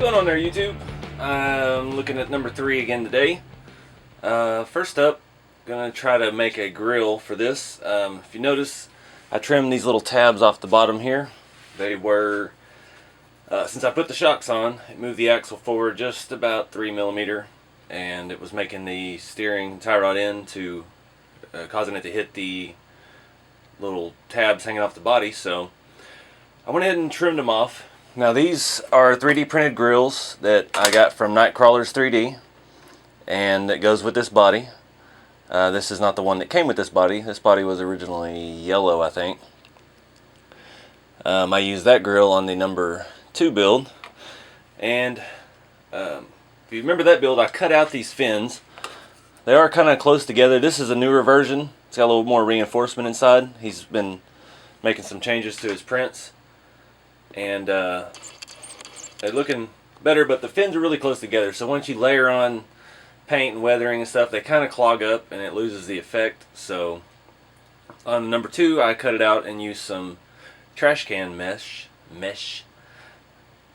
going on there, YouTube? I'm looking at number 3 again today. First up, gonna try to make a grill for this. If you notice, I trimmed these little tabs off the bottom here. They were, since I put the shocks on, it moved the axle forward just about 3 millimeter, and it was making the steering tie rod end to causing it to hit the little tabs hanging off the body. So I went ahead and trimmed them off. Now these are 3D printed grills that I got from Nightcrawlers 3D, and it goes with this body. This is not the one that came with this body. This body was originally yellow, I think. I used that grill on the number 2 build, and if you remember that build, I cut out these fins. They are kind of close together. This is a newer version. It's got a little more reinforcement inside. He's been making some changes to his prints, and they're looking better, but the fins are really close together, so once you layer on paint and weathering and stuff, they kind of clog up and it loses the effect. So on number 2, I cut it out and used some trash can mesh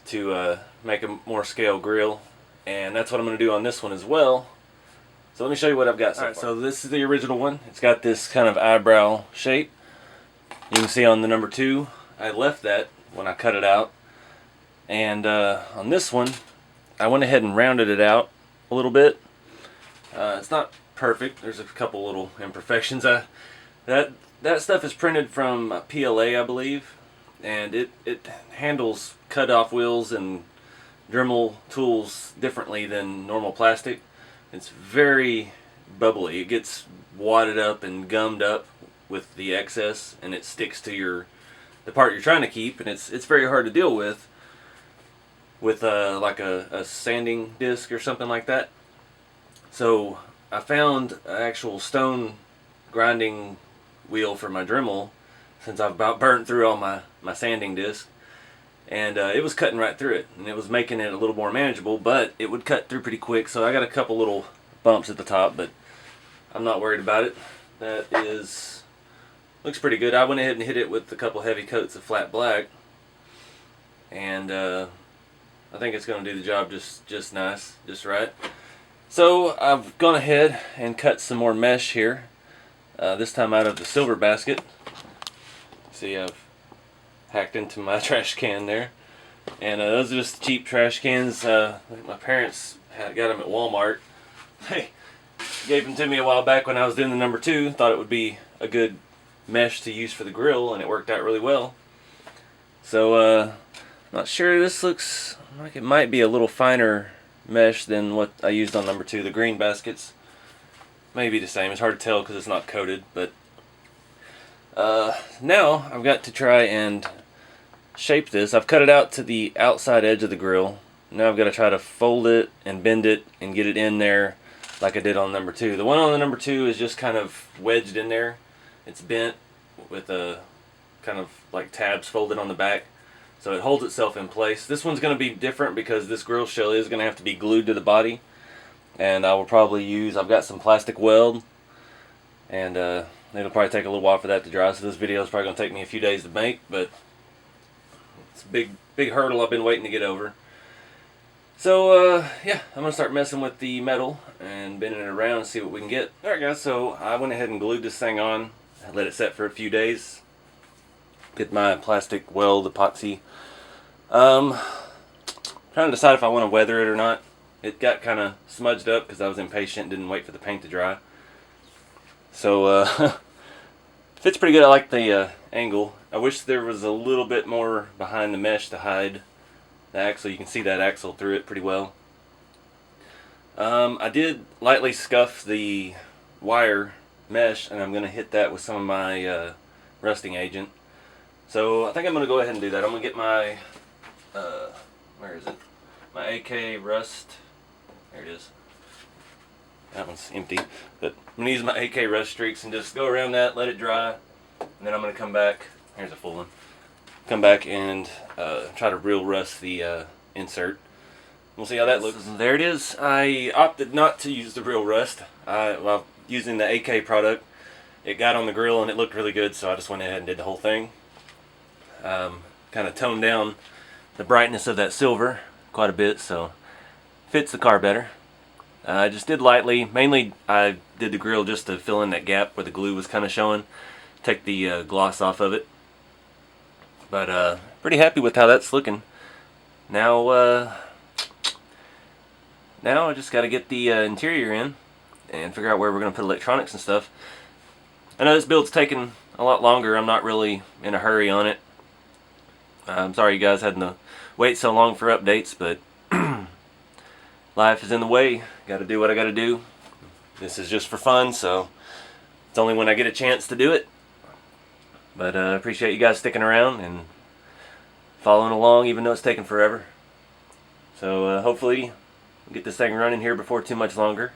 to make a more scale grill, and that's what I'm going to do on this one as well. So let me show you what I've got so far. So this is the original one. It's got this kind of eyebrow shape. You can see on the number 2, I left that when I cut it out, and on this one I went ahead and rounded it out a little bit. It's not perfect. There's a couple little imperfections. That stuff is printed from PLA, I believe, and it handles cut-off wheels and Dremel tools differently than normal plastic. It's very bubbly. It gets wadded up and gummed up with the excess, and it sticks to the part you're trying to keep, and it's very hard to deal with like a sanding disc or something like that. So I found an actual stone grinding wheel for my Dremel, since I've about burnt through all my sanding disc, and it was cutting right through it, and it was making it a little more manageable, but it would cut through pretty quick. So I got a couple little bumps at the top, but I'm not worried about it. That looks pretty good. I went ahead and hit it with a couple heavy coats of flat black, and I think it's going to do the job just nice, just right. So I've gone ahead and cut some more mesh here, this time out of the silver basket. See, I've hacked into my trash can there, and those are just cheap trash cans. My parents got them at Walmart. They gave them to me a while back when I was doing the number 2. Thought it would be a good mesh to use for the grill, and it worked out really well. So not sure, this looks like it might be a little finer mesh than what I used on number 2. The green baskets may be the same. It's hard to tell because it's not coated, but now I've got to try and shape this. I've cut it out to the outside edge of the grill. Now I've got to try to fold it and bend it and get it in there like I did on number 2. The one on the number 2 is just kind of wedged in there. It's bent with a kind of like tabs folded on the back, so it holds itself in place. This one's going to be different because this grill shell is going to have to be glued to the body, and I will probably I've got some plastic weld, and it'll probably take a little while for that to dry, so this video is probably going to take me a few days to make, but it's a big hurdle I've been waiting to get over. So yeah, I'm going to start messing with the metal and bending it around and see what we can get. Alright guys, so I went ahead and glued this thing on. I let it set for a few days. Get my plastic weld epoxy. Trying to decide if I want to weather it or not. It got kind of smudged up because I was impatient, didn't wait for the paint to dry. So fits pretty good. I like the angle. I wish there was a little bit more behind the mesh to hide the axle. You can see that axle through it pretty well. I did lightly scuff the wire mesh, and I'm going to hit that with some of my rusting agent. So I think I'm going to go ahead and do that. I'm going to get my where is it? My AK rust. There it is. That one's empty, but I'm going to use my AK rust streaks and just go around that, let it dry, and then I'm going to come back. Here's a full one. Come back and try to real rust the insert. We'll see how that looks. There it is. I opted not to use the real rust. While using the AK product, it got on the grill and it looked really good, so I just went ahead and did the whole thing. Kind of toned down the brightness of that silver. quite a bit, so fits the car better. I just did lightly. Mainly I did the grill just to fill in that gap where the glue was kind of showing. Take the gloss off of it. But pretty happy with how that's looking. Now I just got to get the interior in and figure out where we're going to put electronics and stuff. I know this build's taking a lot longer. I'm not really in a hurry on it. I'm sorry you guys had to wait so long for updates, but life is in the way. Got to do what I got to do. This is just for fun, so it's only when I get a chance to do it. But I appreciate you guys sticking around and following along, even though it's taking forever. So hopefully we'll get this thing running here before too much longer.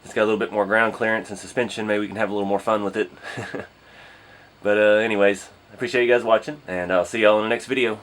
It's got a little bit more ground clearance and suspension. Maybe we can have a little more fun with it. But anyways, I appreciate you guys watching, and I'll see y'all in the next video.